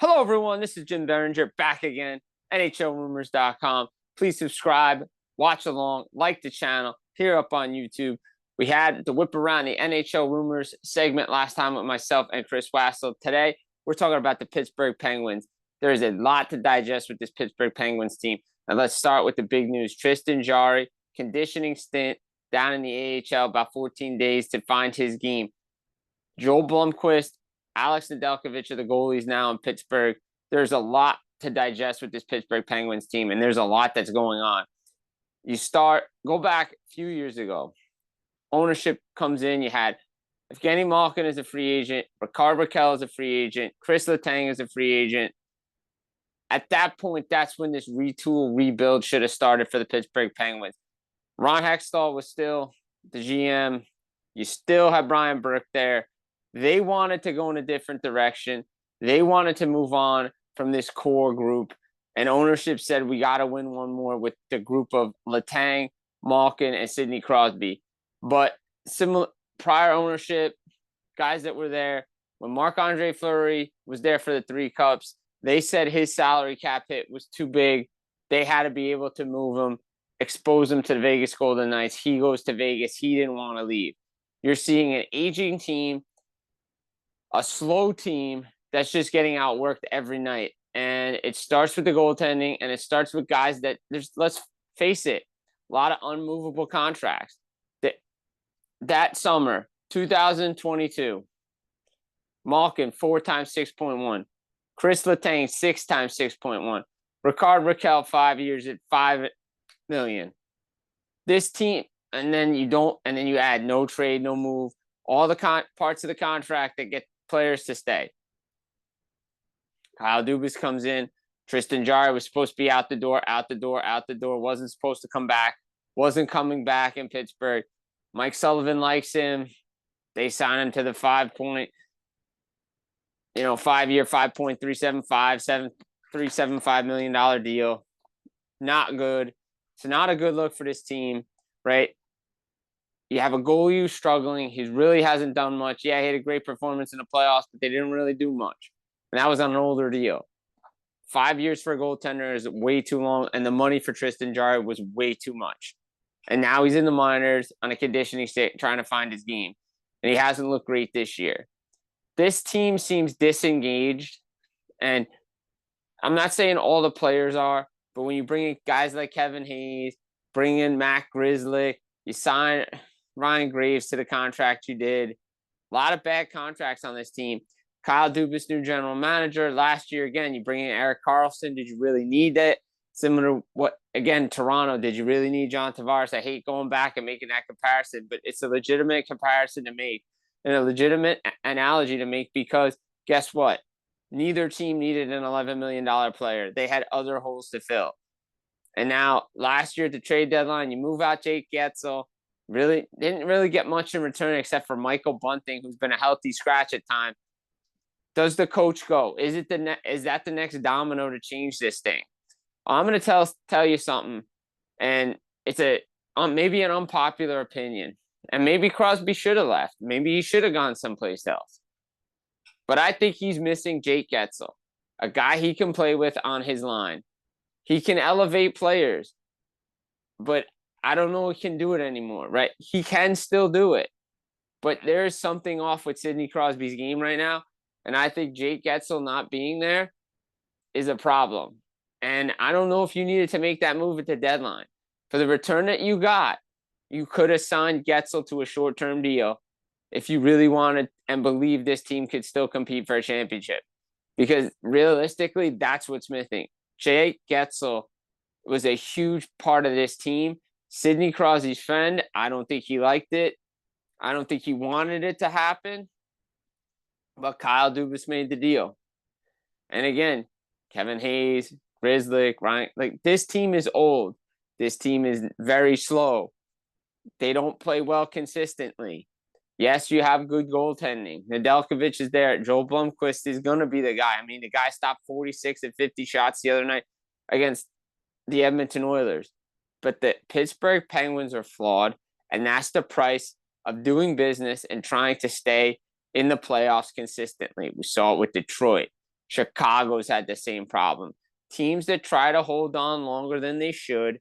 Hello, everyone. This is Jim Berenger back again, NHLRumors.com. Please subscribe, watch along, like the channel, here up on YouTube. We had the Whip Around the NHL Rumors segment last time with myself and Chris Wassel. Today, we're talking about the Pittsburgh Penguins. There is a lot to digest with this Pittsburgh Penguins team. And let's start with the big news. Tristan Jarry, conditioning stint down in the AHL, about 14 days to find his game. Joel Blomqvist, Alex Nedeljkovic are the goalies now in Pittsburgh. There's a lot to digest with this Pittsburgh Penguins team, and there's a lot that's going on. Go back a few years ago. Ownership comes in. You had Evgeny Malkin as a free agent, Rickard Rakell as a free agent, Chris Letang as a free agent. At that point, that's when this rebuild should have started for the Pittsburgh Penguins. Ron Hextall was still the GM. You still have Brian Burke there. They wanted to go in a different direction. They wanted to move on from this core group. And ownership said, we got to win one more with the group of Letang, Malkin, and Sidney Crosby. But similar prior ownership, guys that were there, when Marc-Andre Fleury was there for the 3 Cups, they said his salary cap hit was too big. They had to be able to move him, expose him to the Vegas Golden Knights. He goes to Vegas. He didn't want to leave. You're seeing an aging team, a slow team that's just getting outworked every night. And it starts with the goaltending, and it starts with guys that let's face it, a lot of unmovable contracts. That summer, 2022, Malkin 4 times 6.1, Chris Letang 6 times 6.1, Rickard Rakell 5 years at $5 million. This team, and then you add no trade, no move, all the parts of the contract that get players to stay. Kyle Dubas comes in. Tristan Jarry was supposed to be out the door, wasn't supposed to come back, wasn't coming back in Pittsburgh. Mike Sullivan likes him. They sign him to the 5-year, $5.375 million deal. Not good. It's not a good look for this team, right? You have a goalie who's struggling. He really hasn't done much. Yeah, he had a great performance in the playoffs, but they didn't really do much. And that was on an older deal. 5 years for a goaltender is way too long, and the money for Tristan Jarry was way too much. And now he's in the minors on a conditioning state trying to find his game. And he hasn't looked great this year. This team seems disengaged. And I'm not saying all the players are, but when you bring in guys like Kevin Hayes, bring in Matt Grzelcyk, you sign Ryan Graves to the contract you did. A lot of bad contracts on this team. Kyle Dubas, new general manager. Last year, again, you bring in Erik Karlsson. Did you really need that? Similar to Toronto, did you really need John Tavares? I hate going back and making that comparison, but it's a legitimate comparison to make and a legitimate analogy to make because guess what? Neither team needed an $11 million player. They had other holes to fill. And now, last year at the trade deadline, you move out Jake Guentzel. Didn't really get much in return except for Michael Bunting, who's been a healthy scratch at times. Does the coach go? Is that the next domino to change this thing? I'm going to tell you something, and it's maybe an unpopular opinion, and maybe Crosby should have left. Maybe he should have gone someplace else. But I think he's missing Jake Guentzel, a guy he can play with on his line. He can elevate players, but I don't know if he can do it anymore, right? He can still do it, but there is something off with Sidney Crosby's game right now, and I think Jake Guentzel not being there is a problem. And I don't know if you needed to make that move at the deadline. For the return that you got, you could have signed Guentzel to a short-term deal if you really wanted and believed this team could still compete for a championship. Because realistically, that's what's missing. Jake Guentzel was a huge part of this team. Sidney Crosby's friend, I don't think he liked it. I don't think he wanted it to happen. But Kyle Dubas made the deal. And again, Kevin Hayes, Grzelcyk, Ryan, this team is old. This team is very slow. They don't play well consistently. Yes, you have good goaltending. Nedeljkovic is there. Joel Blomqvist is going to be the guy. I mean, the guy stopped 46 and 50 shots the other night against the Edmonton Oilers. But the Pittsburgh Penguins are flawed, and that's the price of doing business and trying to stay in the playoffs consistently. We saw it with Detroit. Chicago's had the same problem. Teams that try to hold on longer than they should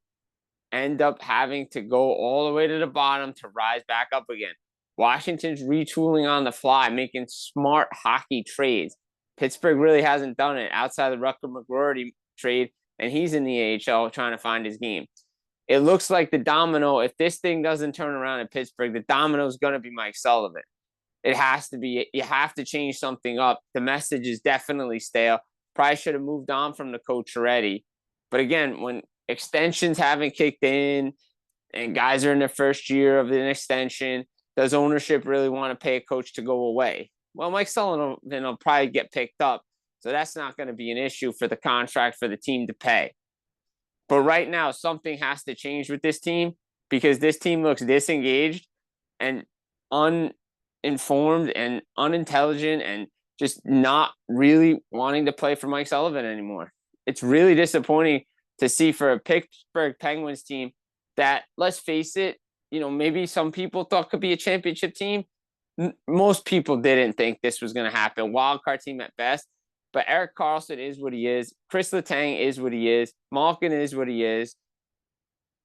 end up having to go all the way to the bottom to rise back up again. Washington's retooling on the fly, making smart hockey trades. Pittsburgh really hasn't done it outside the Rucker McGroarty trade, and he's in the AHL trying to find his game. It looks like the domino, if this thing doesn't turn around in Pittsburgh, the domino is going to be Mike Sullivan. It has to be. You have to change something up. The message is definitely stale. Probably should have moved on from the coach already. But again, when extensions haven't kicked in and guys are in their first year of an extension, does ownership really want to pay a coach to go away? Well, Mike Sullivan will probably get picked up. So that's not going to be an issue for the contract for the team to pay. But right now, something has to change with this team because this team looks disengaged and uninformed and unintelligent and just not really wanting to play for Mike Sullivan anymore. It's really disappointing to see for a Pittsburgh Penguins team that, let's face it, maybe some people thought could be a championship team. Most people didn't think this was going to happen. Wildcard team at best. But Erik Karlsson is what he is. Chris Letang is what he is. Malkin is what he is.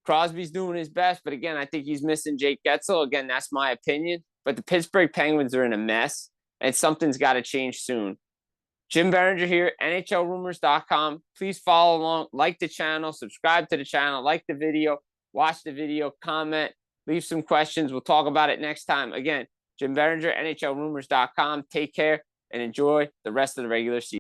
Crosby's doing his best. But again, I think he's missing Jake Getzel. Again, that's my opinion. But the Pittsburgh Penguins are in a mess. And something's got to change soon. Jim Berenger here, NHLRumors.com. Please follow along. Like the channel. Subscribe to the channel. Like the video. Watch the video. Comment. Leave some questions. We'll talk about it next time. Again, Jim Berenger, NHLRumors.com. Take care and enjoy the rest of the regular season.